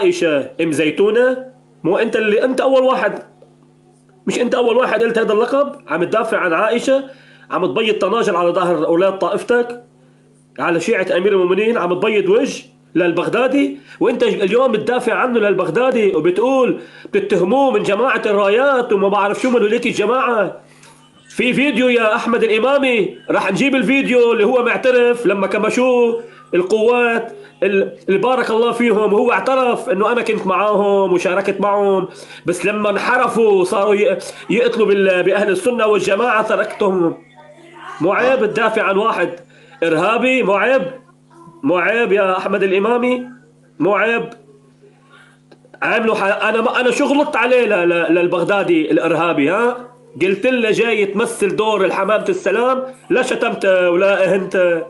عائشة ام زيتونة؟ مو انت اول واحد، مش انت اول واحد قلت هذا اللقب؟ عم تدافع عن عائشة، عم تبيض طناجر على ظهر اولاد طائفتك، على شيعة امير المؤمنين عم تبيض وجه للبغدادي، وانت اليوم بتدافع عنه للبغدادي وبتقول بتتهموه من جماعة الرايات وما بعرف شو من هذيك الجماعة. في فيديو يا احمد الامامي، راح نجيب الفيديو اللي هو معترف لما كمشوه القوات اللي بارك الله فيهم، هو اعترف انه انا كنت معاهم وشاركت معهم، بس لما انحرفوا صاروا يقتلوا باهل السنه والجماعه تركتهم. مو عيب تدافع عن واحد ارهابي؟ مو عيب؟ مو عيب يا احمد الامامي؟ مو عيب؟ انا شو غلطت عليه للبغدادي الارهابي؟ ها، قلت له جاي تمثل دور الحمامة السلام، لا شتمت ولا اهنت،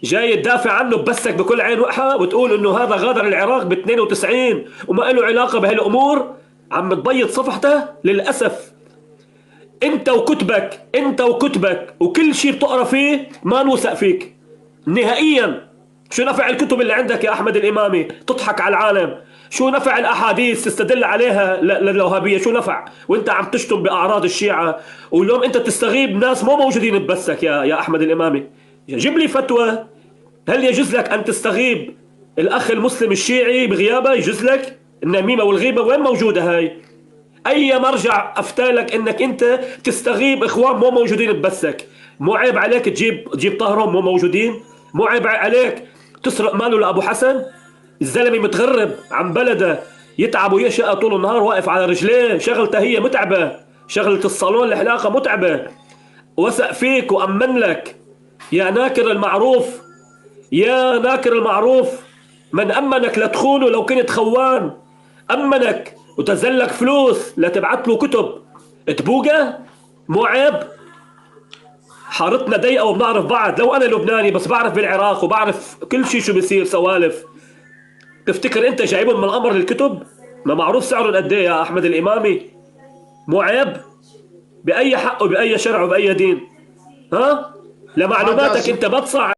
جاي تدافع عنه ببسك بكل عين وقحة وتقول انه هذا غادر العراق ب 92 وما له علاقة بهالامور، عم تبيض صفحته للاسف. انت وكتبك وكل شيء بتقرا فيه ما نوثق فيك نهائيا. شو نفع الكتب اللي عندك يا احمد الامامي؟ تضحك على العالم. شو نفع الاحاديث تستدل عليها للوهابيه؟ شو نفع وانت عم تشتم باعراض الشيعه، واليوم انت تستغيب ناس مو موجودين ببثك يا احمد الامامي؟ جيب لي فتوى. هل يجوز لك ان تستغيب الاخ المسلم الشيعي بغيابه؟ يجوز لك؟ النميمه والغيبه وين موجوده هاي؟ اي مرجع افتالك انك انت تستغيب اخوان مو موجودين ببثك؟ مو عيب عليك تجيب طهرهم مو موجودين؟ مو عيب عليك تسرق ماله لابو حسن؟ الزلمه متغرب عن بلده، يتعب ويشقى طول النهار واقف على رجليه، شغلته هي متعبه، شغله الصالون الحلاقه متعبه. وثق فيك وامن لك يا ناكر المعروف، يا ناكر المعروف. من امنك لتخونه لو كنت خوان؟ امنك وتزلك فلوس لتبعت له كتب تبوقه؟ مو عيب؟ حارتنا ضيقه وبنعرف بعض، لو انا لبناني بس بعرف بالعراق وبعرف كل شيء شو بيصير سوالف. تفتكر انت جايبهم من القمر للكتب؟ ما معروف سعرهم قد ايه يا احمد الامامي؟ مو عيب؟ باي حق وباي شرع وباي دين؟ ها، ما لمعلوماتك جاسم. انت بتصع